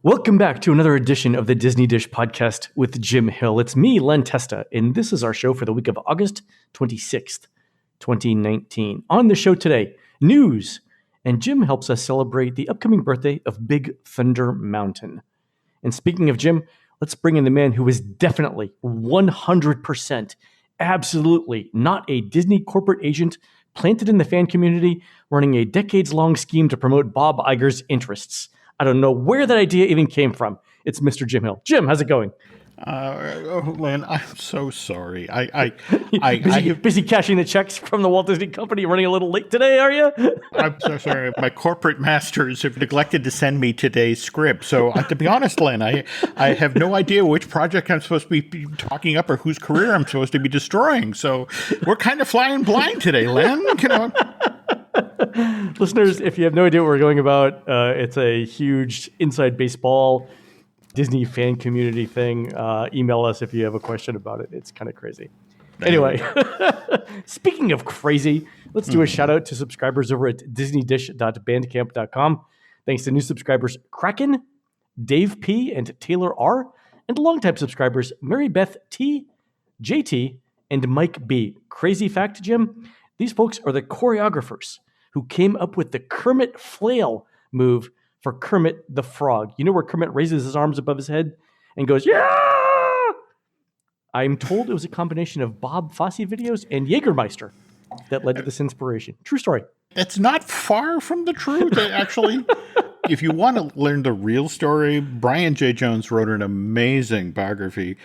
Welcome back to another edition of the Disney Dish podcast with Jim Hill. It's me, Len Testa, and this is our show for the week of August 26th, 2019. On the show today, news, and Jim helps us celebrate the upcoming birthday of Big Thunder Mountain. And speaking of Jim, let's bring in the man who is definitely 100% absolutely not a Disney corporate agent planted in the fan community running a decades-long scheme to promote Bob Iger's interests. I don't know where that idea even came from. It's Mr. Jim Hill. Jim, how's it going? Len, I'm so sorry. Busy cashing the checks from the Walt Disney Company. Running a little late today, are you? I'm so sorry. My corporate masters have neglected to send me today's script. So to be honest, Len, I have no idea which project I'm supposed to be talking up or whose career I'm supposed to be destroying. So we're kind of flying blind today, Len. You know. Listeners, if you have no idea what we're going about, it's a huge inside baseball Disney fan community thing. Email us if you have a question about it. It's kind of crazy. Anyway, speaking of crazy, let's do a shout out to subscribers over at disneydish.bandcamp.com. Thanks to new subscribers Kraken, Dave P, and Taylor R, and longtime subscribers Mary Beth T, JT, and Mike B. Crazy fact, Jim, these folks are the choreographers who came up with the Kermit flail move for Kermit the Frog. You know where Kermit raises his arms above his head and goes, yeah! I'm told it was a combination of Bob Fosse videos and Jägermeister that led to this inspiration. True story. That's not far from the truth, actually. If you want to learn the real story, Brian J. Jones wrote an amazing biography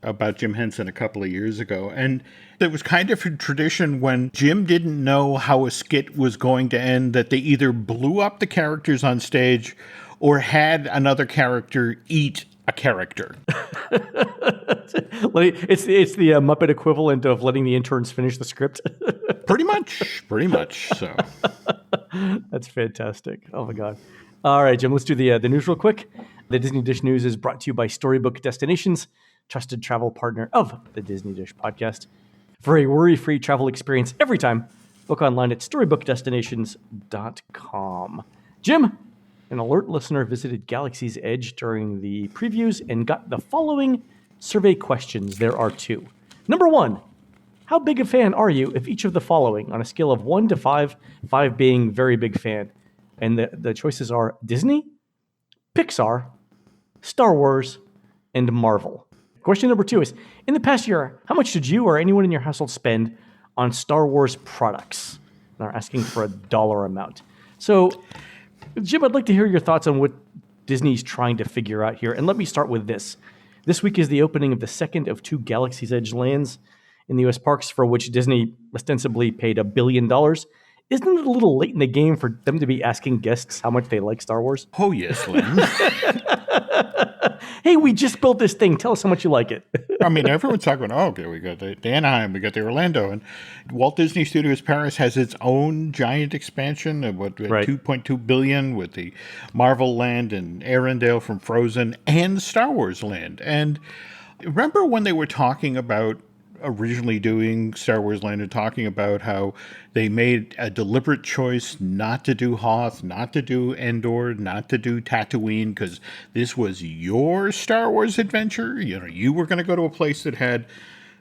about Jim Henson a couple of years ago. And it was kind of a tradition when Jim didn't know how a skit was going to end, that they either blew up the characters on stage or had another character eat a character. It's the Muppet equivalent of letting the interns finish the script. Pretty much. So that's fantastic. Oh my God. All right, Jim, let's do the news real quick. The Disney Dish News is brought to you by Storybook Destinations, trusted travel partner of the Disney Dish podcast. For a worry-free travel experience every time, book online at storybookedestinations.com. Jim, an alert listener visited Galaxy's Edge during the previews and got the following survey questions. There are two. Number one, how big a fan are you of each of the following on a scale of 1 to 5, 5 being very big fan? And the choices are Disney, Pixar, Star Wars, and Marvel. Question number two is, in the past year, how much did you or anyone in your household spend on Star Wars products? And they're asking for a dollar amount. So, Jim, I'd like to hear your thoughts on what Disney's trying to figure out here. And let me start with this. This week is the opening of the second of two Galaxy's Edge lands in the U.S. parks, for which Disney ostensibly paid $1 billion. Isn't it a little late in the game for them to be asking guests how much they like Star Wars? Oh, yes, Lynn. Hey, we just built this thing. Tell us how much you like it. I mean, everyone's talking about, okay, we got the Anaheim, we got the Orlando, and Walt Disney Studios Paris has its own giant expansion of right. $2.2 billion with the Marvel Land and Arendelle from Frozen and Star Wars Land. And remember when they were talking about originally doing Star Wars Land and talking about how they made a deliberate choice not to do Hoth, not to do Endor, not to do Tatooine, because this was your Star Wars adventure. You know, you were going to go to a place that had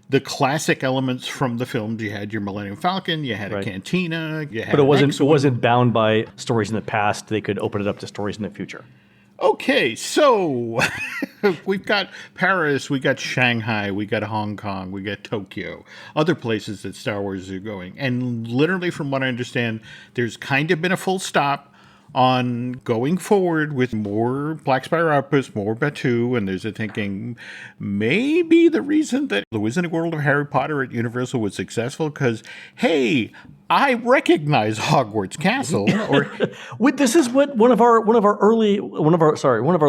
the classic elements from the films. You had your Millennium Falcon, you had a cantina, you had but it wasn't bound by stories in the past. They could open it up to stories in the future. Okay, so we've got Paris, we got Shanghai, we got Hong Kong, we got Tokyo, other places that Star Wars are going. And literally, from what I understand, there's kind of been a full stop on going forward with more Black Spire Outposts, more Batuu, and there's a thinking maybe the reason that the Wizarding World of Harry Potter at Universal was successful because, hey, I recognize Hogwarts Castle. Or this is what one of our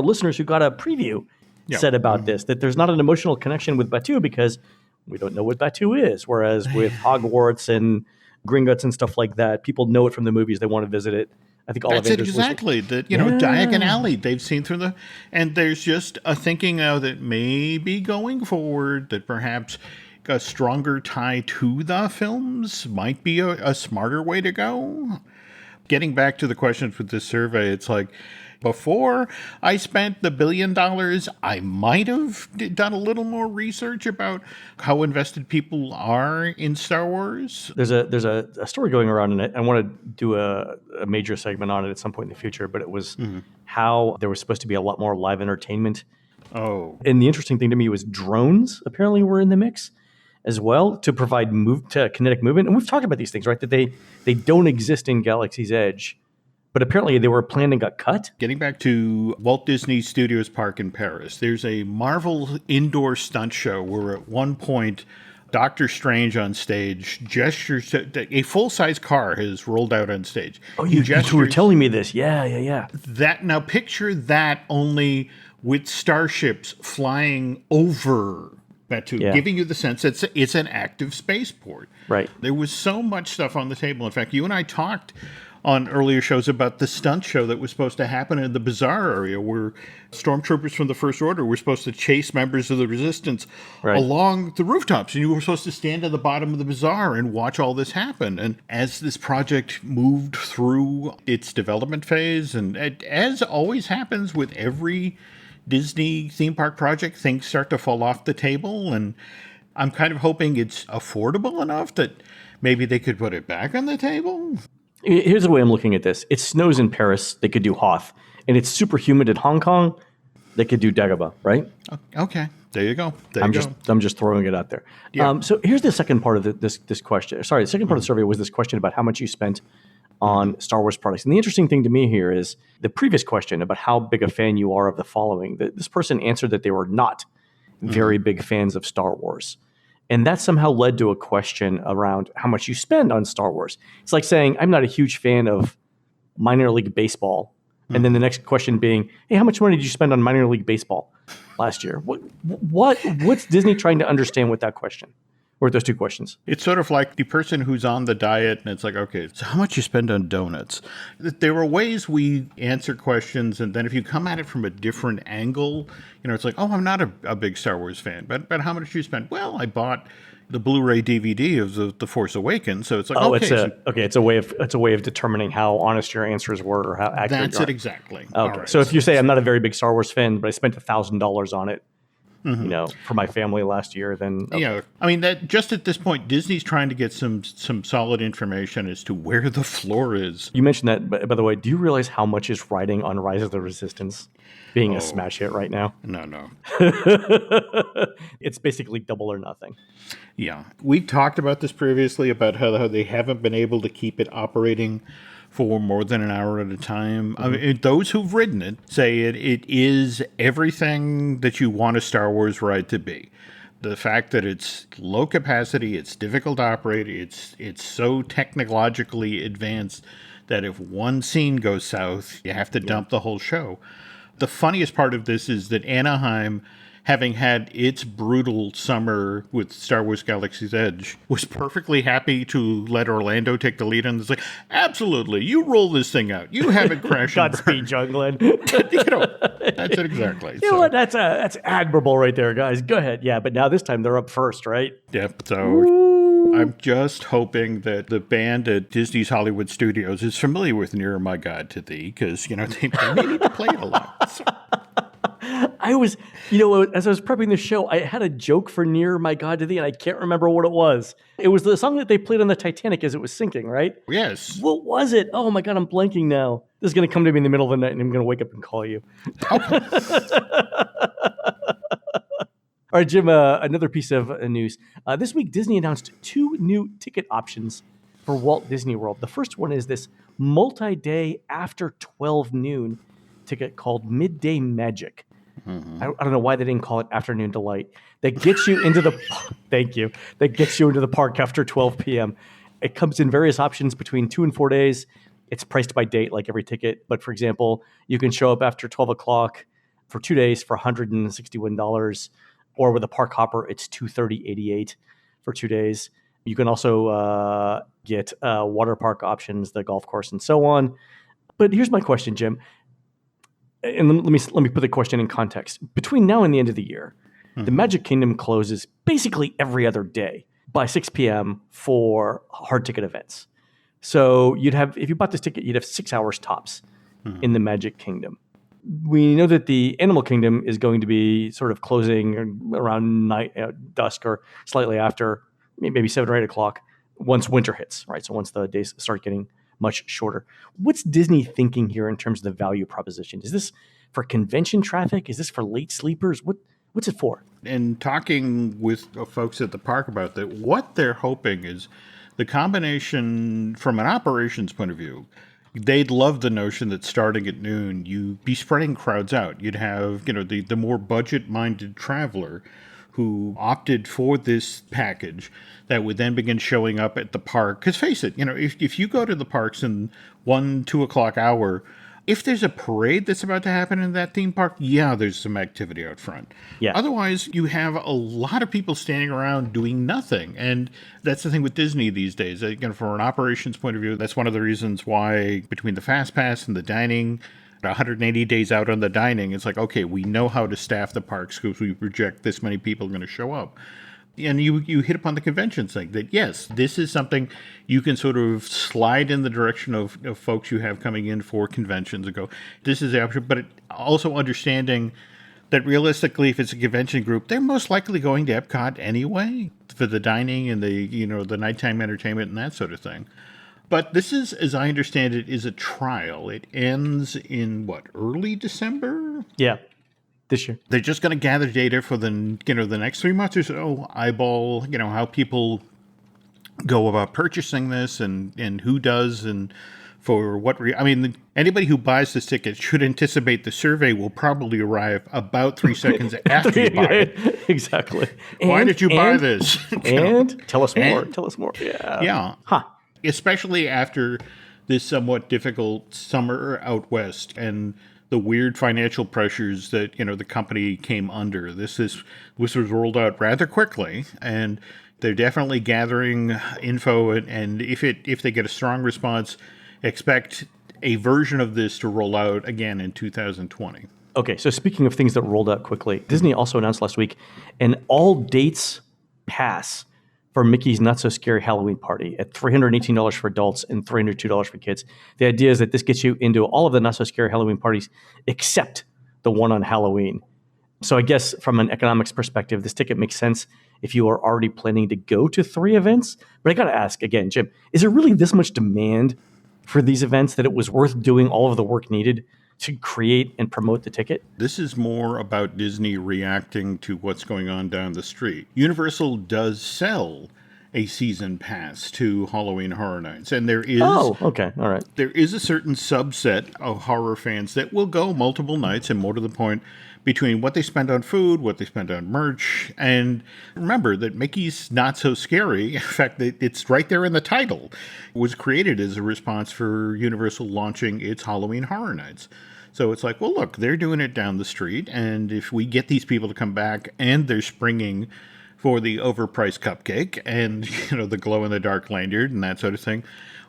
listeners who got a preview said about this, that there's not an emotional connection with Batuu because we don't know what Batuu is. Whereas with Hogwarts and Gringotts and stuff like that, people know it from the movies. They want to visit it. I think all that's of it exactly. That Diagon Alley they've seen through the, and there's just a thinking now that maybe going forward that perhaps a stronger tie to the films might be a smarter way to go. Getting back to the questions with this survey, it's like, Before I spent the $1 billion, I might have done a little more research about how invested people are in Star Wars. There's a story going around in it. I want to do a major segment on it at some point in the future, but it was how there was supposed to be a lot more live entertainment. Oh. And the interesting thing to me was drones apparently were in the mix as well to provide kinetic movement. And we've talked about these things, right? That they don't exist in Galaxy's Edge. But apparently they were planned and got cut. Getting back to Walt Disney Studios Park in Paris, there's a Marvel indoor stunt show where at one point Doctor Strange on stage gestures to a full-size car has rolled out on stage. Oh, you were telling me this. Yeah. Now picture that only with starships flying over Batu, giving you the sense it's an active spaceport. Right. There was so much stuff on the table. In fact, you and I talked on earlier shows about the stunt show that was supposed to happen in the Bazaar area where stormtroopers from the First Order were supposed to chase members of the Resistance along the rooftops. And you were supposed to stand at the bottom of the Bazaar and watch all this happen. And as this project moved through its development phase, and as always happens with every Disney theme park project, things start to fall off the table. And I'm kind of hoping it's affordable enough that maybe they could put it back on the table. Here's the way I'm looking at this. It snows in Paris. They could do Hoth. And it's super humid in Hong Kong. They could do Dagobah, right? Okay. There you go. I'm just throwing it out there. Yeah. So here's the second part of this question. Sorry, the second part of the survey was this question about how much you spent on Star Wars products. And the interesting thing to me here is the previous question about how big a fan you are of the following. This person answered that they were not very big fans of Star Wars. And that somehow led to a question around how much you spend on Star Wars. It's like saying, I'm not a huge fan of minor league baseball. And then the next question being, hey, how much money did you spend on minor league baseball last year? What's Disney trying to understand with that question? Or with those two questions? It's sort of like the person who's on the diet and it's like, okay, so how much you spend on donuts? There are ways we answer questions, and then if you come at it from a different angle, it's like, oh, I'm not a big Star Wars fan, but how much did you spend? Well, I bought the Blu-ray DVD of the Force Awakens, so it's like, it's a way of determining how honest your answers were or how accurate. That's it exactly. Okay, right. So if you say I'm not a very big Star Wars fan, but I spent $1,000 on it, for my family last year, then yeah, I mean that just at this point, Disney's trying to get some solid information as to where the floor is. You mentioned that, by the way. Do you realize how much is riding on Rise of the Resistance being a smash hit right now? No. It's basically double or nothing. Yeah, we talked about this previously about how they haven't been able to keep it operating for more than an hour at a time. I mean, those who've ridden it say it is everything that you want a Star Wars ride to be. The fact that it's low capacity, it's difficult to operate, it's so technologically advanced that if one scene goes south, you have to dump the whole show. The funniest part of this is that Anaheim, having had its brutal summer with Star Wars Galaxy's Edge, was perfectly happy to let Orlando take the lead. And it's like, absolutely, you roll this thing out. You have it crash. Godspeed, John Glenn. That's it exactly. You know what? That's admirable right there, guys. Go ahead. Yeah, but now this time they're up first, right? Yep. So I'm just hoping that the band at Disney's Hollywood Studios is familiar with Near My God to Thee, because, they may need to play it a lot. So. I was, as I was prepping the show, I had a joke for Near My God to Thee, and I can't remember what it was. It was the song that they played on the Titanic as it was sinking, right? Yes. What was it? Oh my God, I'm blanking now. This is going to come to me in the middle of the night, and I'm going to wake up and call you. Okay. All right, Jim, another piece of news. This week, Disney announced 2 new ticket options for Walt Disney World. The first one is this multi-day after 12 noon ticket called Midday Magic. I don't know why they didn't call it Afternoon Delight. That gets you into the thank you. That gets you into the park after 12 p.m. It comes in various options between 2 and 4 days. It's priced by date, like every ticket. But for example, you can show up after 12 o'clock for 2 days for $161, or with a park hopper, it's $230.88 for 2 days. You can also get water park options, the golf course, and so on. But here's my question, Jim. And let me put the question in context. Between now and the end of the year, the Magic Kingdom closes basically every other day by 6 p.m. for hard ticket events. So if you bought this ticket, you'd have 6 hours tops in the Magic Kingdom. we know that the Animal Kingdom is going to be sort of closing around night, dusk or slightly after, maybe 7 or 8 o'clock once winter hits, right? So once the days start getting much shorter. What's Disney thinking here in terms of the value proposition? Is this for convention traffic? Is this for late sleepers? What's it for? And talking with folks at the park about that, what they're hoping is the combination from an operations point of view. They'd love the notion that starting at noon, you'd be spreading crowds out. You'd have, the more budget-minded traveler who opted for this package that would then begin showing up at the park. Because face it, if you go to the parks in 1-2 o'clock hour, if there's a parade that's about to happen in that theme park, yeah, there's some activity out front. Yeah. Otherwise, you have a lot of people standing around doing nothing. And that's the thing with Disney these days. From an operations point of view, that's one of the reasons why between the Fast Pass and the dining, 180 days out on the dining, it's like, okay, we know how to staff the parks because we project this many people are going to show up. And you hit upon the convention thing that, yes, this is something you can sort of slide in the direction of folks you have coming in for conventions and go, this is the option. But also understanding that realistically, if it's a convention group, they're most likely going to Epcot anyway for the dining and the nighttime entertainment and that sort of thing. But this is, as I understand it, is a trial. It ends in, early December? Yeah. This year. They're just going to gather data for the next 3 months or so, eyeball, how people go about purchasing this and who does and for what. Anybody who buys this ticket should anticipate the survey will probably arrive about 3 seconds after you buy it. Exactly. Why did you buy this? And tell us more. Tell us more. Yeah. Yeah. Huh. Especially after this somewhat difficult summer out west and the weird financial pressures that, the company came under. This was rolled out rather quickly, and they're definitely gathering info, and if they get a strong response, expect a version of this to roll out again in 2020. Okay, so speaking of things that rolled out quickly, Disney also announced last week an all dates pass for Mickey's Not So Scary Halloween Party at $318 for adults and $302 for kids. The idea is that this gets you into all of the Not So Scary Halloween parties except the one on Halloween. So I guess from an economics perspective, this ticket makes sense if you are already planning to go to 3 events. But I got to ask again, Jim, is there really this much demand for these events that it was worth doing all of the work needed to create and promote the ticket? This is more about Disney reacting to what's going on down the street. Universal does sell a season pass to Halloween Horror Nights, and there is okay, all right. There is a certain subset of horror fans that will go multiple nights, and more to the point, between what they spend on food, what they spend on merch, and remember that Mickey's Not So Scary, in fact, it's right there in the title, was created as a response for Universal launching its Halloween Horror Nights. So it's like, well, look, they're doing it down the street, and if we get these people to come back and they're springing for the overpriced cupcake and, the glow-in-the-dark lanyard and that sort of thing,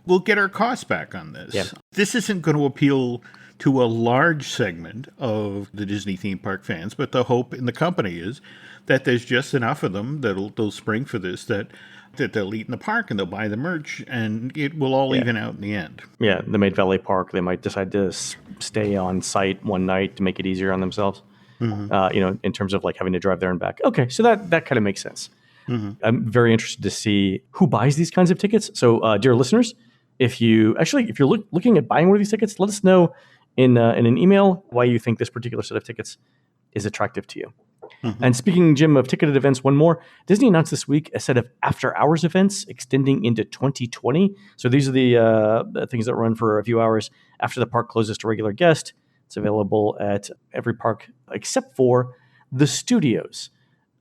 we'll get our costs back on this. Yeah. This isn't going to appeal to a large segment of the Disney theme park fans, but the hope in the company is that there's just enough of them that'll spring for this, that they'll eat in the park and they'll buy the merch, and it will all even out in the end. Yeah, the Maid Valley Park, they might decide to stay on site one night to make it easier on themselves. Mm-hmm. In terms of like having to drive there and back. Okay, so that kind of makes sense. Mm-hmm. I'm very interested to see who buys these kinds of tickets. So, dear listeners, if you're looking at buying one of these tickets, let us know in an email why you think this particular set of tickets is attractive to you. Mm-hmm. And speaking, Jim, of ticketed events, one more. Disney announced this week a set of after-hours events extending into 2020. So these are the things that run for a few hours after the park closes to regular guests. It's available at every park except for the studios.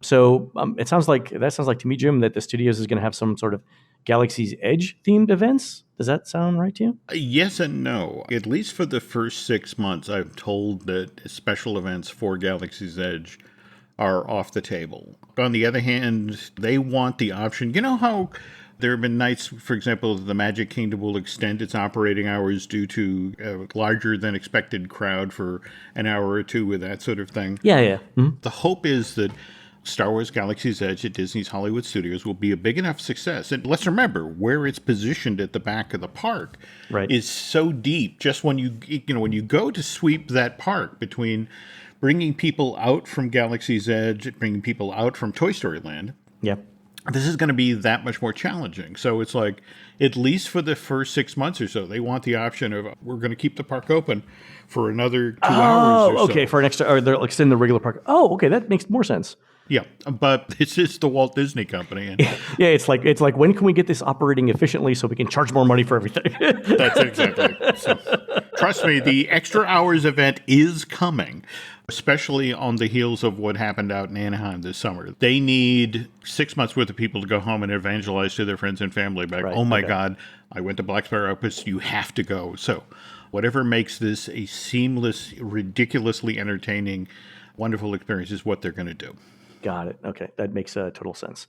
So that sounds like to me, Jim, that the studios is going to have some sort of Galaxy's Edge themed events. Does that sound right to you? Yes and no. At least for the first 6 months, I'm told that special events for Galaxy's Edge are off the table. On the other hand, they want the option. You know how there have been nights, for example, the Magic Kingdom will extend its operating hours due to a larger than expected crowd for an hour or two with that sort of thing. Yeah. Mm-hmm. The hope is that Star Wars Galaxy's Edge at Disney's Hollywood Studios will be a big enough success. And let's remember, where it's positioned at the back of the park is so deep. Just when when you go to sweep that park between bringing people out from Galaxy's Edge, bringing people out from Toy Story Land, this is going to be that much more challenging. So it's like, at least for the first 6 months or so, they want the option of, we're going to keep the park open for another 2 hours or so. Okay, for an extra, or they'll extend the regular park. Oh, okay, that makes more sense. Yeah, but this is the Walt Disney Company. And it's like when can we get this operating efficiently so we can charge more money for everything? That's exactly. So, trust me, the extra hours event is coming, especially on the heels of what happened out in Anaheim this summer. They need 6 months worth of people to go home and evangelize to their friends and family back. Oh my God, I went to Black Sparrow Outpost. You have to go. So whatever makes this a seamless, ridiculously entertaining, wonderful experience is what they're going to do. Got it. Okay, that makes total sense.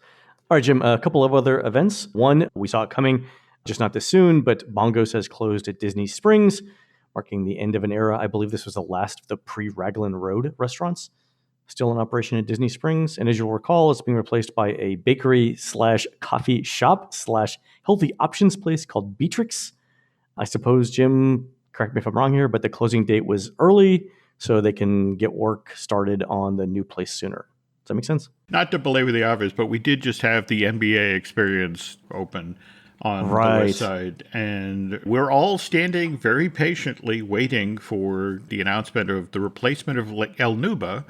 All right, Jim, a couple of other events. One, we saw it coming, just not this soon, but Bongos has closed at Disney Springs, marking the end of an era. I believe this was the last of the pre-Raglan Road restaurants still in operation at Disney Springs. And as you'll recall, it's being replaced by a bakery / coffee shop / healthy options place called Beatrix. I suppose, Jim, correct me if I'm wrong here, but the closing date was early so they can get work started on the new place sooner. Does that make sense? Not to belabor the obvious, but we did just have the NBA experience open on the west side. And we're all standing very patiently waiting for the announcement of the replacement of La Nuba,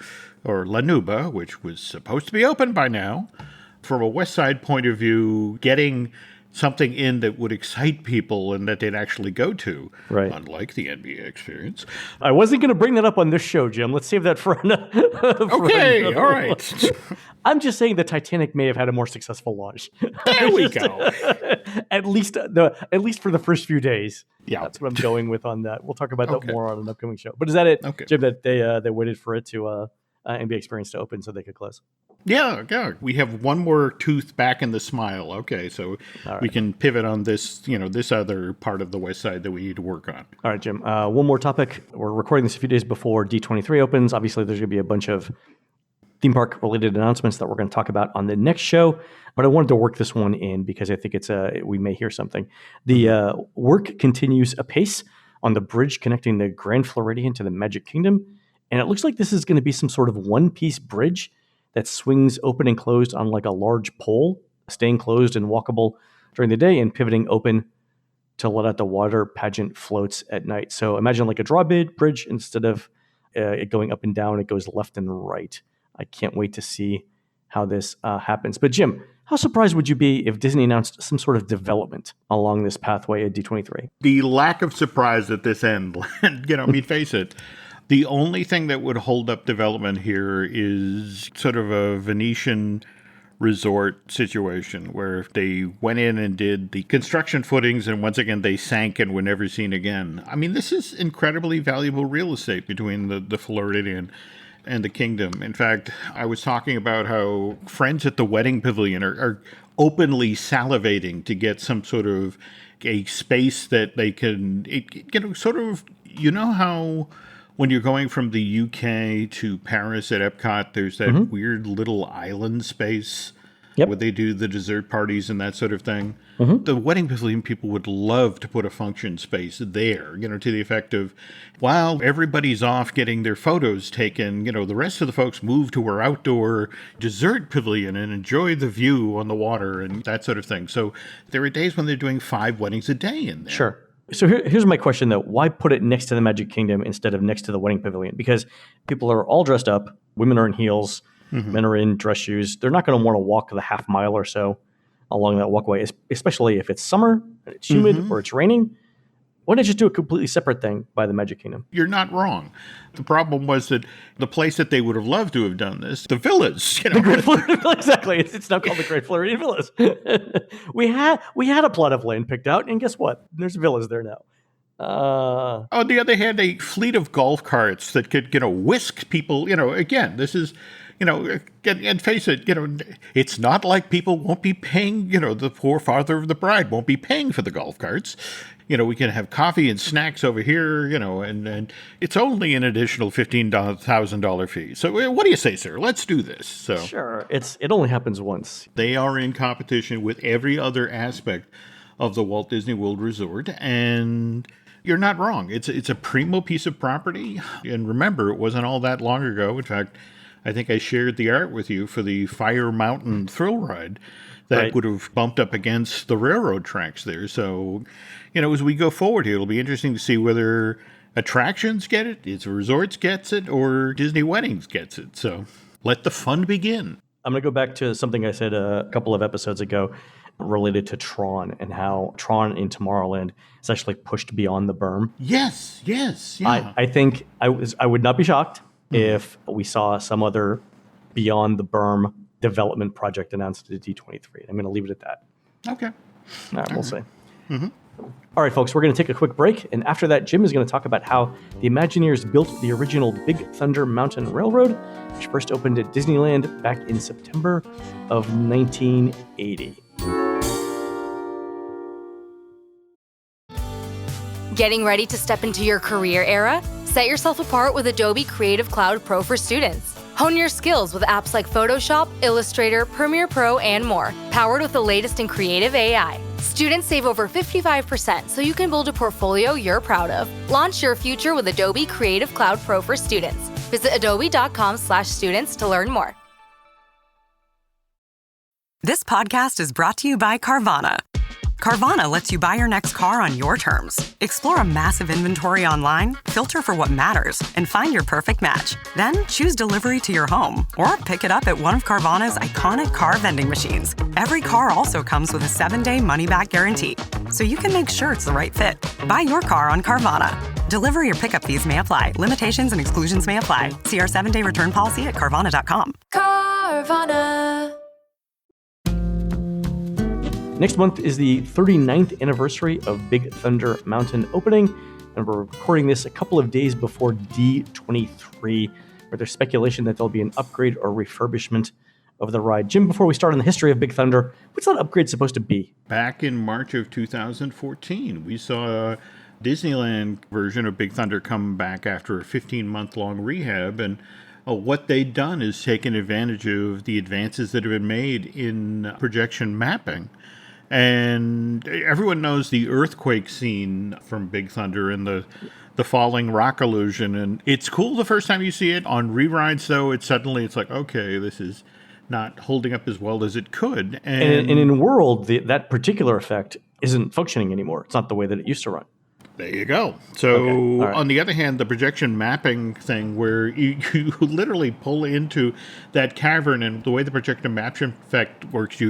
which was supposed to be open by now. From a west side point of view, getting something in that would excite people and that they'd actually go to, unlike the NBA experience. I wasn't going to bring that up on this show, Jim. Let's save that for another. Okay, all right. I'm just saying the Titanic may have had a more successful launch. There we go. At least for the first few days. Yeah, that's what I'm going with on that. We'll talk about that more on an upcoming show. But is that it, Jim? That they waited for it to NBA experience to open so they could close. Yeah. We have one more tooth back in the smile. Okay, so we can pivot on this, this other part of the west side that we need to work on. All right, Jim. One more topic. We're recording this a few days before D23 opens. Obviously, there's going to be a bunch of theme park related announcements that we're going to talk about on the next show. But I wanted to work this one in because I think we may hear something. The work continues apace on the bridge connecting the Grand Floridian to the Magic Kingdom. And it looks like this is going to be some sort of one-piece bridge that swings open and closed on like a large pole, staying closed and walkable during the day and pivoting open to let out the water pageant floats at night. So imagine like a drawbridge bridge instead of it going up and down, it goes left and right. I can't wait to see how this happens. But Jim, how surprised would you be if Disney announced some sort of development along this pathway at D23? The lack of surprise at this end, face it. The only thing that would hold up development here is sort of a Venetian resort situation where they went in and did the construction footings and once again they sank and were never seen again. I mean, this is incredibly valuable real estate between the Floridian and the Kingdom. In fact, I was talking about how friends at the Wedding Pavilion are openly salivating to get some sort of a space that they can, how when you're going from the UK to Paris at Epcot, there's that weird little island space where they do the dessert parties and that sort of thing. The Wedding Pavilion people would love to put a function space there, to the effect of, while everybody's off getting their photos taken, the rest of the folks move to our outdoor dessert pavilion and enjoy the view on the water and that sort of thing. So there are days when they're doing 5 weddings a day in there. Sure. So here's my question, though. Why put it next to the Magic Kingdom instead of next to the Wedding Pavilion? Because people are all dressed up. Women are in heels. Men are in dress shoes. They're not going to want to walk the half mile or so along that walkway, especially if it's summer and it's humid or it's raining. Why not just do a completely separate thing by the Magic Kingdom? You're not wrong. The problem was that the place that they would have loved to have done this, the villas. The Great Floridian Villas, exactly. It's now called the Great Floridian Villas. we had a plot of land picked out, and guess what? There's villas there now. On the other hand, a fleet of golf carts that could, whisk people, again, this is, and face it, it's not like people won't be paying, the poor father of the bride won't be paying for the golf carts. We can have coffee and snacks over here, and it's only an additional $15,000 fee. So what do you say, sir? Let's do this. So sure. It only happens once. They are in competition with every other aspect of the Walt Disney World Resort, and you're not wrong. It's a primo piece of property. And remember, it wasn't all that long ago. In fact, I think I shared the art with you for the Fire Mountain thrill ride that would have bumped up against the railroad tracks there. So, as we go forward here, it'll be interesting to see whether attractions get it, its resorts gets it, or Disney Weddings gets it. So let the fun begin. I'm going to go back to something I said a couple of episodes ago related to Tron and how Tron in Tomorrowland is actually pushed beyond the berm. Yes, yeah. I think I would not be shocked if we saw some other beyond the berm development project announced at D23. I'm going to leave it at that. Okay. All right, we'll see. Mm-hmm. All right, folks, we're going to take a quick break. And after that, Jim is going to talk about how the Imagineers built the original Big Thunder Mountain Railroad, which first opened at Disneyland back in September of 1980. Getting ready to step into your career era? Set yourself apart with Adobe Creative Cloud Pro for students. Hone your skills with apps like Photoshop, Illustrator, Premiere Pro, and more, powered with the latest in creative AI. Students save over 55% so you can build a portfolio you're proud of. Launch your future with Adobe Creative Cloud Pro for students. Visit adobe.com/students to learn more. This podcast is brought to you by Carvana. Carvana lets you buy your next car on your terms. Explore a massive inventory online, filter for what matters, and find your perfect match. Then choose delivery to your home or pick it up at one of Carvana's iconic car vending machines. Every car also comes with a 7-day money-back guarantee, so you can make sure it's the right fit. Buy your car on Carvana. Delivery or pickup fees may apply. Limitations and exclusions may apply. See our 7-day return policy at Carvana.com. Carvana. Next month is the 39th anniversary of Big Thunder Mountain opening, and we're recording this a couple of days before D23, where there's speculation that there'll be an upgrade or refurbishment of the ride. Jim, before we start on the history of Big Thunder, what's that upgrade supposed to be? Back in March of 2014, we saw a Disneyland version of Big Thunder come back after a 15-month-long rehab, and what they'd done is taken advantage of the advances that have been made in projection mapping. And everyone knows the earthquake scene from Big Thunder and the falling rock illusion. And it's cool the first time you see it. On rerides, though, it's like, okay, this is not holding up as well as it could. And in World, that particular effect isn't functioning anymore. It's not the way that it used to run. There you go. So on the other hand, the projection mapping thing where you literally pull into that cavern, and the way the projection mapping effect works,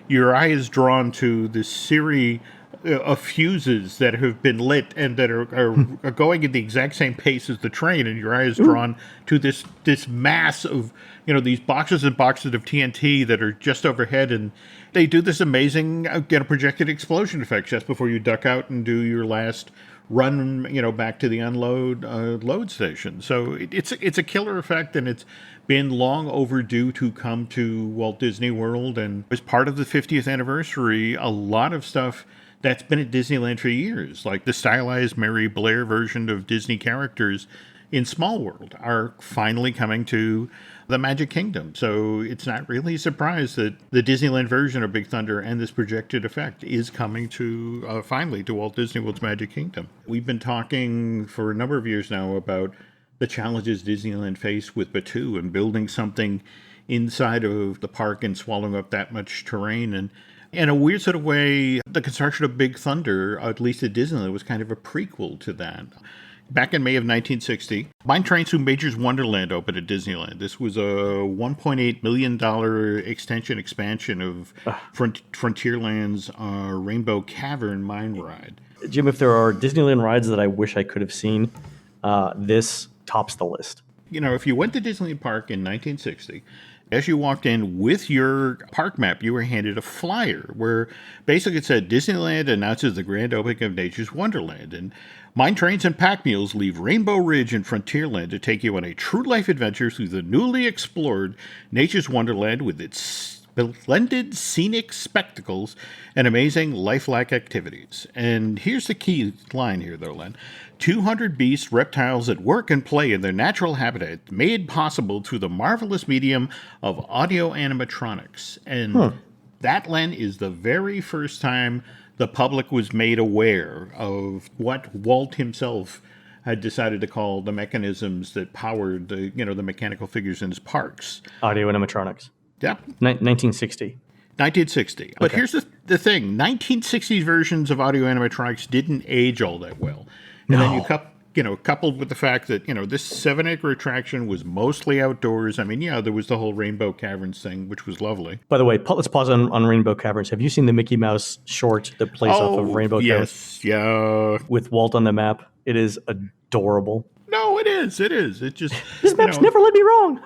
your eye is drawn to this series of fuses that have been lit and that are going at the exact same pace as the train, and your eye is drawn to this mass of these boxes and boxes of TNT that are just overhead, and they do this amazing projected explosion effect just before you duck out and do your last run, back to the load station. So it's a killer effect, and it's been long overdue to come to Walt Disney World. And as part of the 50th anniversary, a lot of stuff that's been at Disneyland for years, like the stylized Mary Blair version of Disney characters in Small World, are finally coming to the Magic Kingdom. So it's not really a surprise that the Disneyland version of Big Thunder and this projected effect is coming to finally to Walt Disney World's Magic Kingdom. We've been talking for a number of years now about the challenges Disneyland faced with Batuu and building something inside of the park and swallowing up that much terrain. And in a weird sort of way, the construction of Big Thunder, at least at Disneyland, was kind of a prequel to that. Back in May of 1960, Mine Trains Through Major's Wonderland opened at Disneyland. This was a $1.8 million expansion of Frontierland's Rainbow Cavern mine ride. Jim, if there are Disneyland rides that I wish I could have seen, this tops the list. if you went to Disneyland Park in 1960, as you walked in with your park map, you were handed a flyer where basically it said, Disneyland announces the grand opening of Nature's Wonderland. And mine trains and pack mules leave Rainbow Ridge and Frontierland to take you on a true life adventure through the newly explored Nature's Wonderland with its splendid scenic spectacles and amazing lifelike activities. And here's the key line here, though, Len. 200 beasts, reptiles that work and play in their natural habitat, made possible through the marvelous medium of audio animatronics. And that, Len, is the very first time the public was made aware of what Walt himself had decided to call the mechanisms that powered the mechanical figures in his parks. Audio animatronics. Yep. 1960. 1960. But here's the thing. 1960s versions of audio animatronics didn't age all that well. And then coupled with the fact that, this 7-acre attraction was mostly outdoors. I mean, there was the whole Rainbow Caverns thing, which was lovely. By the way, let's pause on Rainbow Caverns. Have you seen the Mickey Mouse short that plays off of Rainbow Caverns? Yes, yeah. With Walt on the map. It is adorable. No, it is. It is. It just... This map's never led me wrong.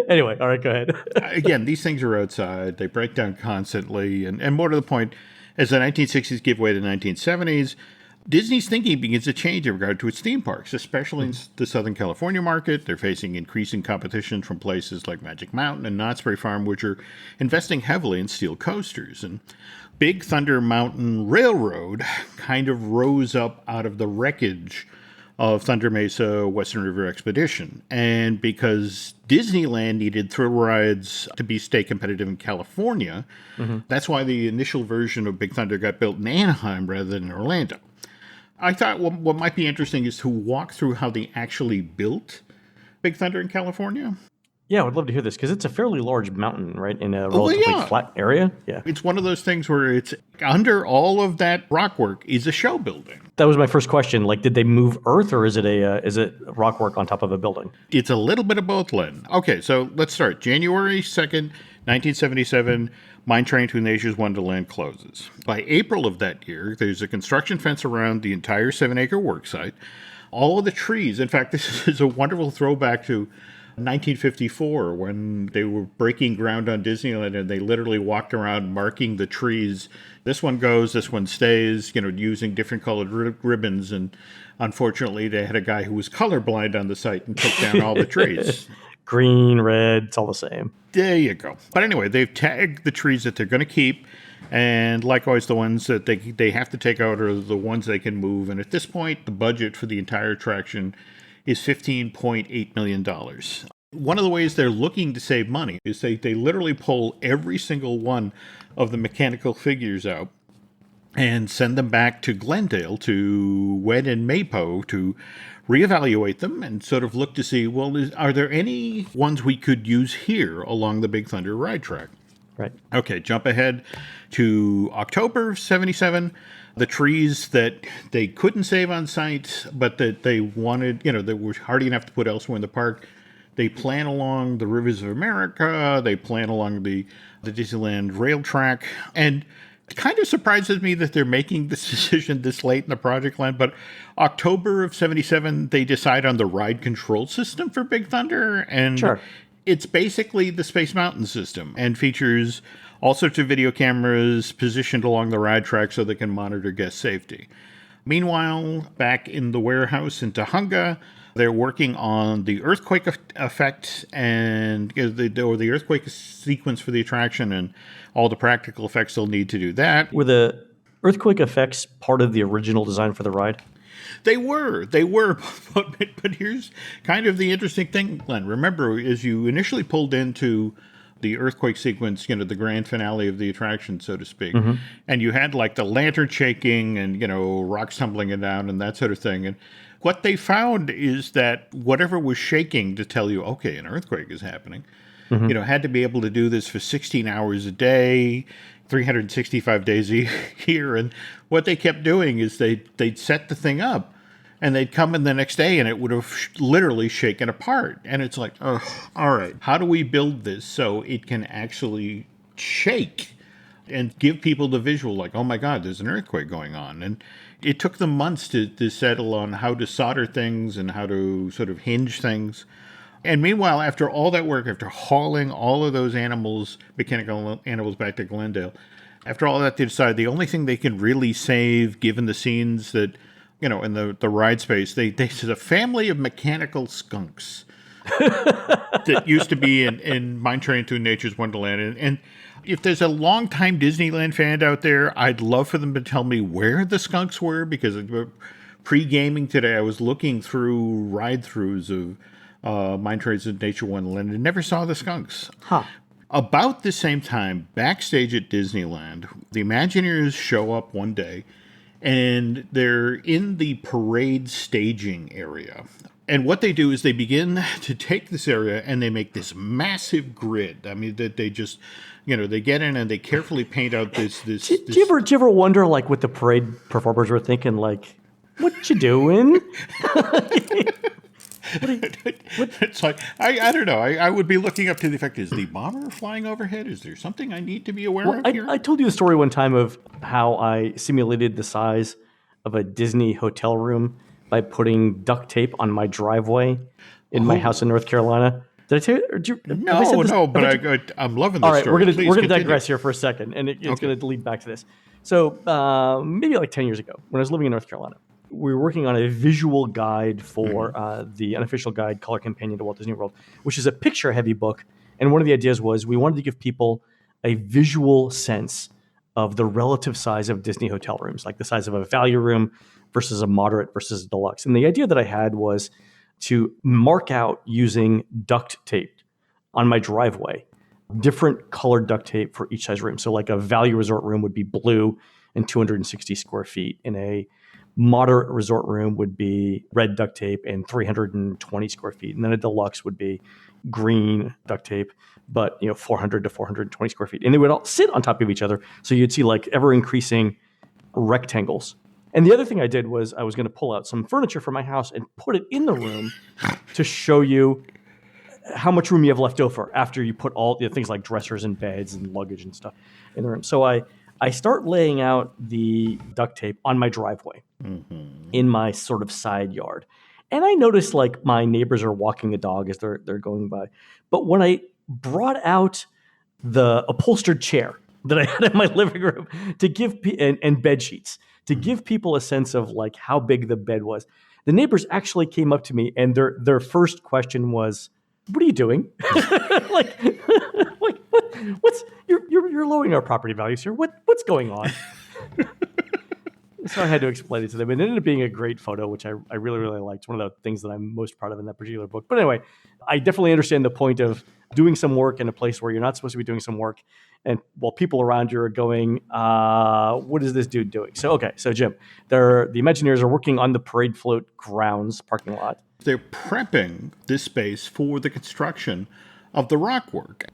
Anyway, all right, go ahead. Again, these things are outside. They break down constantly. And more to the point, as the 1960s give way to the 1970s, Disney's thinking begins to change in regard to its theme parks, especially in the Southern California market. They're facing increasing competition from places like Magic Mountain and Knott's Berry Farm, which are investing heavily in steel coasters. And Big Thunder Mountain Railroad kind of rose up out of the wreckage of Thunder Mesa Western River Expedition. And because Disneyland needed thrill rides to stay competitive in California, that's why the initial version of Big Thunder got built in Anaheim rather than in Orlando. I thought what might be interesting is to walk through how they actually built Big Thunder in California. Yeah, I would love to hear this because it's a fairly large mountain, right, in a relatively flat area. Yeah, it's one of those things where it's under all of that rock work is a show building. That was my first question. Like, did they move earth, or is it rock work on top of a building? It's a little bit of both, Len. Okay, so let's start. January 2nd, 1977, Mine Train to Nature's Wonderland closes. By April of that year, there's a construction fence around the entire 7-acre worksite. All of the trees, in fact, this is a wonderful throwback to 1954 when they were breaking ground on Disneyland and they literally walked around marking the trees. This one goes, this one stays, using different colored ribbons. And unfortunately, they had a guy who was colorblind on the site and took down all the trees. Green, red, it's all the same. There you go. But anyway, they've tagged the trees that they're going to keep. And likewise, the ones that they have to take out are the ones they can move. And at this point, the budget for the entire attraction is $15.8 million. One of the ways they're looking to save money is they literally pull every single one of the mechanical figures out and send them back to Glendale, to Wed and Maypo, to reevaluate them and sort of look to see, well, are there any ones we could use here along the Big Thunder ride track? Right. Okay, jump ahead to October of 77. The trees that they couldn't save on site, but that they wanted, that were hard enough to put elsewhere in the park, they plan along the Rivers of America, they plan along the Disneyland rail track, and it kind of surprises me that they're making this decision this late in the project line, but October of 77, they decide on the ride control system for Big Thunder, and it's basically the Space Mountain system, and features all sorts of video cameras positioned along the ride track so they can monitor guest safety. Meanwhile, back in the warehouse in Tahunga, they're working on the earthquake effect and the earthquake sequence for the attraction and all the practical effects they'll need to do that. Were the earthquake effects part of the original design for the ride? They were, but here's kind of the interesting thing, Glenn. Remember, as you initially pulled into the earthquake sequence, the grand finale of the attraction, so to speak, and you had like the lantern shaking and, rocks tumbling it down and that sort of thing. And what they found is that whatever was shaking to tell you, okay, an earthquake is happening, had to be able to do this for 16 hours a day, 365 days a year. And what they kept doing is they'd set the thing up and they'd come in the next day and it would have literally shaken apart. And it's like, oh, all right, how do we build this so it can actually shake and give people the visual like, oh my God, there's an earthquake going on? And It took them months to settle on how to solder things and how to sort of hinge things. And meanwhile, after all that work, after hauling all of those mechanical animals back to Glendale, after all that, they decided the only thing they can really save, given the scenes that, in the ride space, they said a family of mechanical skunks that used to be in Mine Train to Nature's Wonderland. And if there's a longtime Disneyland fan out there, I'd love for them to tell me where the skunks were, because pre-gaming today, I was looking through ride-throughs of Mine Trains to Nature Wonderland and never saw the skunks. Huh. About the same time, backstage at Disneyland, the Imagineers show up one day, and they're in the parade staging area. And what they do is they begin to take this area and they make this massive grid. I mean, that they just, they get in and they carefully paint out this. Do you ever wonder, like, what the parade performers were thinking? Like, what you doing? It's like, I don't know. I would be looking up to the effect, is the bomber flying overhead? Is there something I need to be aware of here? I told you the story one time of how I simulated the size of a Disney hotel room by putting duct tape on my driveway in my house in North Carolina. Did I tell you? No, but I'm loving this story. All right, we're gonna digress here for a second, and it's going to lead back to this. So maybe like 10 years ago, when I was living in North Carolina, we were working on a visual guide for the unofficial guide, Color Companion to Walt Disney World, which is a picture-heavy book. And one of the ideas was we wanted to give people a visual sense of the relative size of Disney hotel rooms, like the size of a value room versus a moderate versus a deluxe. And the idea that I had was to mark out using duct tape on my driveway, different colored duct tape for each size room. So like a value resort room would be blue and 260 square feet, and a moderate resort room would be red duct tape and 320 square feet. And then a deluxe would be green duct tape, but 400 to 420 square feet. And they would all sit on top of each other. So you'd see like ever increasing rectangles. And the other thing I did was I was going to pull out some furniture from my house and put it in the room to show you how much room you have left over after you put all things like dressers and beds and luggage and stuff in the room. So I start laying out the duct tape on my driveway in my sort of side yard. And I noticed like my neighbors are walking the dog as they're going by. But when I brought out the upholstered chair that I had in my living room to give and bed sheets to give people a sense of like how big the bed was, the neighbors actually came up to me and their first question was, "What are you doing?" like what's you're lowering our property values here. What's going on? So I had to explain it to them. And it ended up being a great photo, which I really, really liked. It's one of the things that I'm most proud of in that particular book. But anyway, I definitely understand the point of doing some work in a place where you're not supposed to be doing some work. And while people around you are going, what is this dude doing? So Jim, the Imagineers are working on the parade float grounds parking lot. They're prepping this space for the construction of the rock work.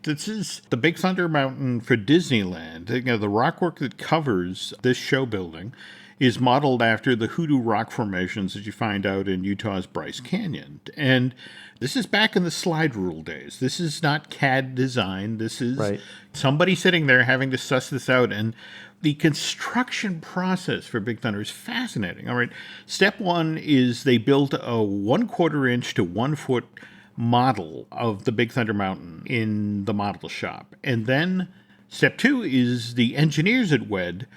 This is the Big Thunder Mountain for Disneyland. The rock work that covers this show building is modeled after the hoodoo rock formations that you find out in Utah's Bryce Canyon. And this is back in the slide rule days. This is not CAD design. This is somebody sitting there having to suss this out. And the construction process for Big Thunder is fascinating. All right. Step one is they built a 1/4 inch to 1 foot model of the Big Thunder Mountain in the model shop. And then step two is the engineers at WED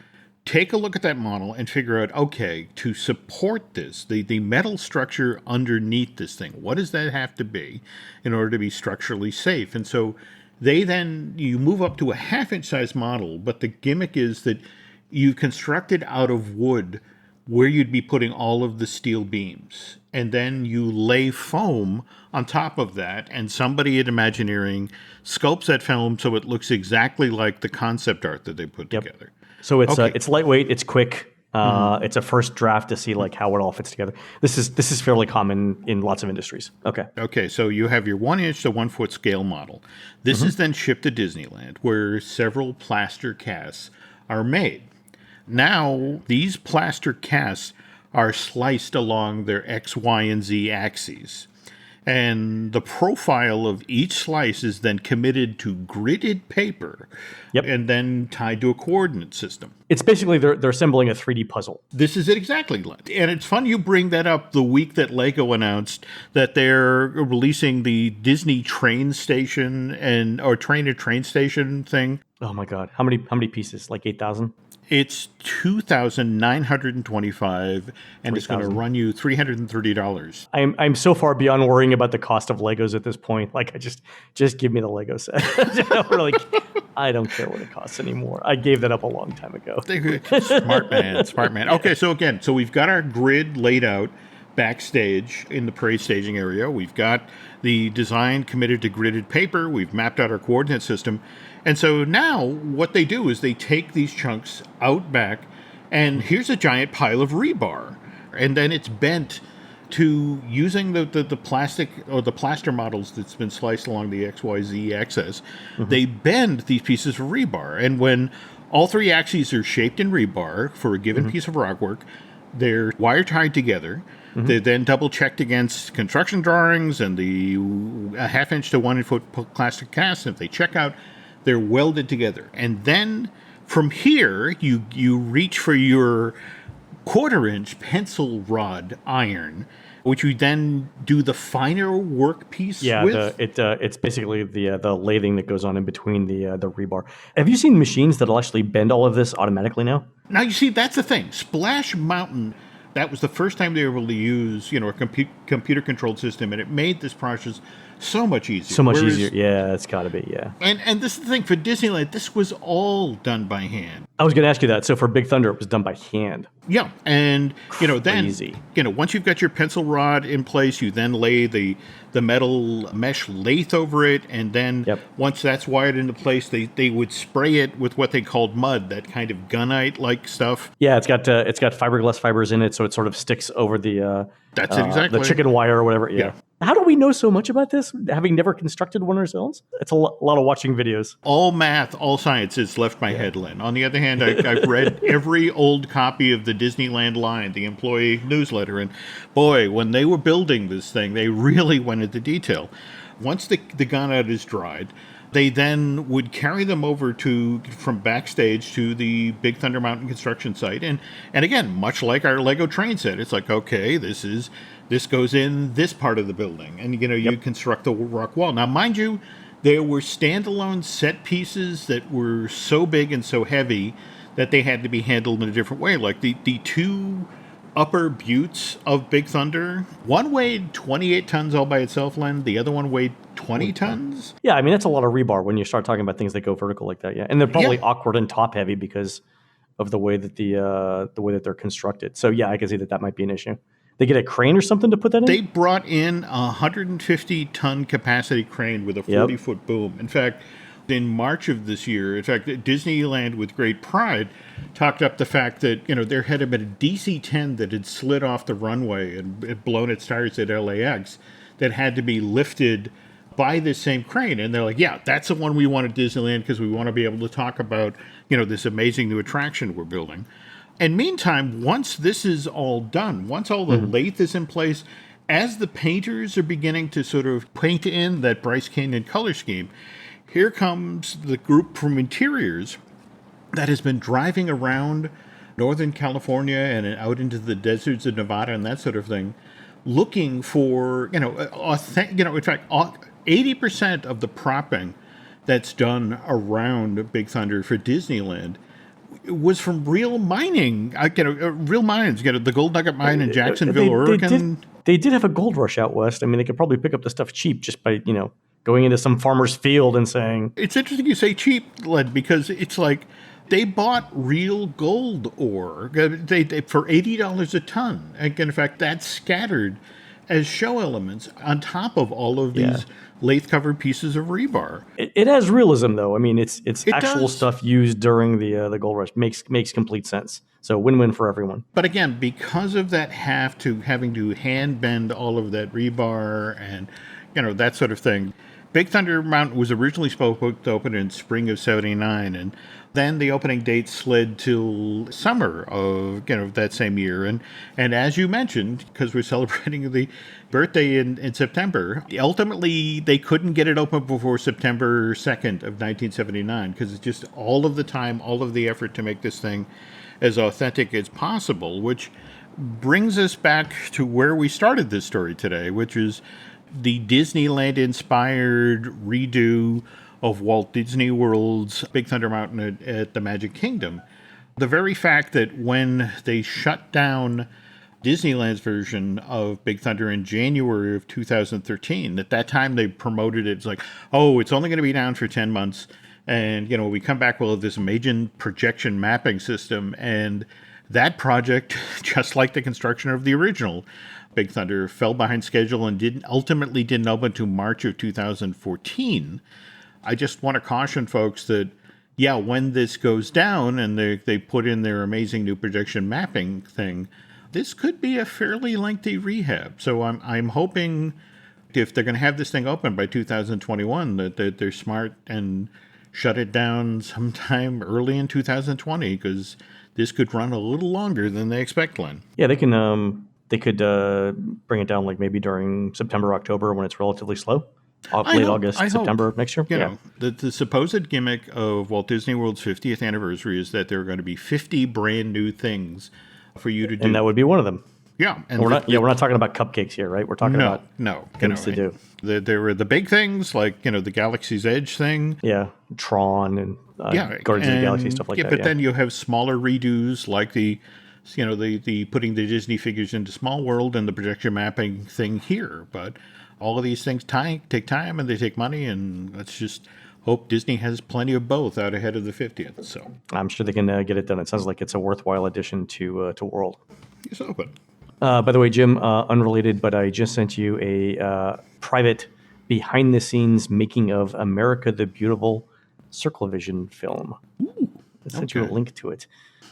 take a look at that model and figure out, okay, to support this, the metal structure underneath this thing, what does that have to be in order to be structurally safe? And so you move up to a 1/2 inch size model, but the gimmick is that you constructed out of wood where you'd be putting all of the steel beams. And then you lay foam on top of that, and somebody at Imagineering sculpts that foam so it looks exactly like the concept art that they put together. So it's lightweight, it's quick, it's a first draft to see like how it all fits together. This is fairly common in lots of industries. Okay, so you have your 1 inch to 1 foot scale model. This is then shipped to Disneyland, where several plaster casts are made. Now, these plaster casts are sliced along their X, Y, and Z axes. And the profile of each slice is then committed to gridded paper and then tied to a coordinate system. It's basically they're assembling a 3D puzzle. This is it exactly. And it's fun you bring that up the week that Lego announced that they're releasing the Disney train station or train-to-train station thing. Oh my God. How many pieces? Like 8,000? It's $2,925, and it's going to run you $330. I'm so far beyond worrying about the cost of Legos at this point. Like, just give me the Lego set. I don't care what it costs anymore. I gave that up a long time ago. Smart man. Okay, so we've got our grid laid out backstage in the parade staging area. We've got the design committed to gridded paper. We've mapped out our coordinate system. And so now what they do is they take these chunks out back, and here's a giant pile of rebar. And then it's bent to using the plastic or the plaster models that's been sliced along the XYZ axis. They bend these pieces of rebar. And when all three axes are shaped in rebar for a given piece of rockwork, they're wire tied together. They're then double checked against construction drawings and the a half-inch to 1 foot plastic cast. And if they check out, they're welded together. And then from here, you reach for your 1/4-inch pencil rod iron, which you then do the finer work piece with. It's basically the lathing that goes on in between the rebar. Have you seen machines that'll actually bend all of this automatically now? Now, you see, that's the thing. Splash Mountain, that was the first time they were able to use, a computer-controlled system, and it made this process so much easier. So much easier. Yeah, it's got to be, yeah. And this is the thing. For Disneyland, this was all done by hand. I was going to ask you that. So for Big Thunder, it was done by hand. Yeah, and, Crazy. then, once you've got your pencil rod in place, you then lay the metal mesh lathe over it, and then once that's wired into place, they would spray it with what they called mud, that kind of gunite-like stuff. Yeah, it's got fiberglass fibers in it, so it sort of sticks over the That's it exactly. The chicken wire or whatever. Yeah. How do we know so much about this, having never constructed one ourselves? It's a lot of watching videos. All math, all science has left my head, Len. On the other hand, I've read every old copy of the Disneyland Line, the employee newsletter, and boy, when they were building this thing, they really went into detail. Once the gunite is dried, they then would carry them over from backstage to the Big Thunder Mountain construction site. And again, much like our Lego train set, it's like, okay, this goes in this part of the building. And, you construct the rock wall. Now, mind you, there were standalone set pieces that were so big and so heavy that they had to be handled in a different way. Like the two upper buttes of Big Thunder, one weighed 28 tons all by itself, Len. The other one weighed 20 tons. Yeah, I mean, that's a lot of rebar when you start talking about things that go vertical like that. Yeah, and they're probably awkward and top heavy because of the way that the way that they're constructed. So yeah, I can see that might be an issue. They get a crane or something to put that in? They brought in a 150-ton capacity crane with a 40-foot boom. In fact, in March of this year, Disneyland, with great pride, talked up the fact that, there had been a DC-10 that had slid off the runway and had blown its tires at LAX that had to be lifted by this same crane. And they're like, yeah, that's the one we want at Disneyland because we want to be able to talk about, this amazing new attraction we're building. And meantime, once this is all done, once all the lathe is in place, as the painters are beginning to sort of paint in that Bryce Canyon color scheme, here comes the group from Interiors that has been driving around Northern California and out into the deserts of Nevada and that sort of thing, looking for, in fact, 80% of the propping that's done around Big Thunder for Disneyland was from real mining, real mines, the Gold Nugget Mine in Jacksonville, Oregon. They did have a gold rush out west. I mean, they could probably pick up the stuff cheap just by, going into some farmer's field and saying... It's interesting you say cheap, Len, because it's like they bought real gold ore they for $80 a ton. And in fact, that's scattered as show elements on top of all of these lathe-covered pieces of rebar. It has realism, though. I mean, it's actual stuff used during the gold rush. Makes complete sense. So win-win for everyone. But again, because of that having to hand bend all of that rebar and that sort of thing, Big Thunder Mountain was originally supposed to open in spring of 79, and then the opening date slid till summer of that same year. And as you mentioned, because we're celebrating the birthday in September, ultimately they couldn't get it open before September 2nd of 1979 because it's just all of the time, all of the effort to make this thing as authentic as possible, which brings us back to where we started this story today, which is the Disneyland-inspired redo of Walt Disney World's Big Thunder Mountain at the Magic Kingdom. The very fact that when they shut down Disneyland's version of Big Thunder in January of 2013, at that time they promoted it. It's like, oh, it's only going to be down for 10 months. And, we come back, we'll have this amazing projection mapping system. And that project, just like the construction of the original Big Thunder, fell behind schedule and ultimately didn't open until March of 2014. I just want to caution folks that, when this goes down and they put in their amazing new projection mapping thing, this could be a fairly lengthy rehab. So I'm hoping if they're going to have this thing open by 2021, that they're smart and shut it down sometime early in 2020, because this could run a little longer than they expect, Len. Yeah, they can. They could bring it down like maybe during September, October when it's relatively slow. Late August, September next year. The supposed gimmick of Walt Disney World's 50th anniversary is that there are going to be 50 brand new things for you to do. And that would be one of them. Yeah. And we're not talking about cupcakes here, right? We're talking about things to do. There were the big things like, the Galaxy's Edge thing. Yeah. Tron and Guardians of the Galaxy, stuff like that. But then you have smaller redos like the putting the Disney figures into Small World and the projection mapping thing here. But all of these things take time and they take money, and let's just hope Disney has plenty of both out ahead of the 50th. So I'm sure they can get it done. It sounds like it's a worthwhile addition to World. It's open. By the way, Jim, unrelated, but I just sent you a private behind-the-scenes making of America the Beautiful Circle Vision film. I sent you a link to it.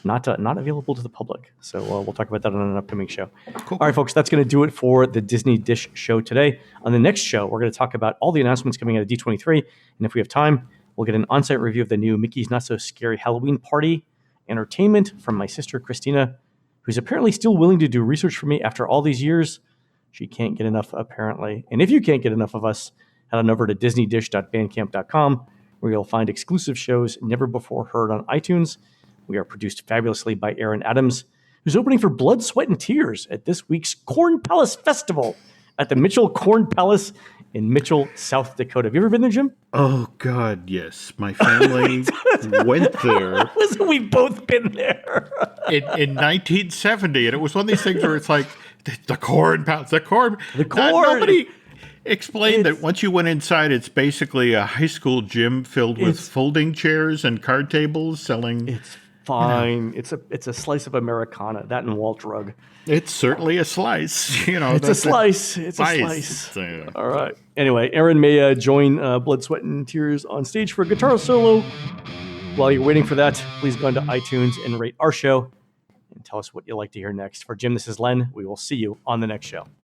Not available to the public. So we'll talk about that on an upcoming show. Cool. All right, folks, that's going to do it for the Disney Dish show today. On the next show, we're going to talk about all the announcements coming out of D23. And if we have time, we'll get an on-site review of the new Mickey's Not So Scary Halloween Party entertainment from my sister, Christina, who's apparently still willing to do research for me after all these years. She can't get enough, apparently. And if you can't get enough of us, head on over to disneydish.bandcamp.com, where you'll find exclusive shows never before heard on iTunes. We are produced fabulously by Aaron Adams, who's opening for Blood, Sweat, and Tears at this week's Corn Palace Festival at the Mitchell Corn Palace in Mitchell, South Dakota. Have you ever been there, Jim? Oh, God, yes. My family went there. We've both been there. in 1970, and it was one of these things where it's like, the Corn Palace, the corn. Nobody explained that once you went inside, it's basically a high school gym filled with folding chairs and card tables selling. It's fine. It's a slice of Americana, that and Walt Rug. It's certainly a slice. It's a slice. It's a slice. All right. Anyway, Aaron may join Blood, Sweat, and Tears on stage for a guitar solo. While you're waiting for that, please go into iTunes and rate our show and tell us what you'd like to hear next. For Jim, this is Len. We will see you on the next show.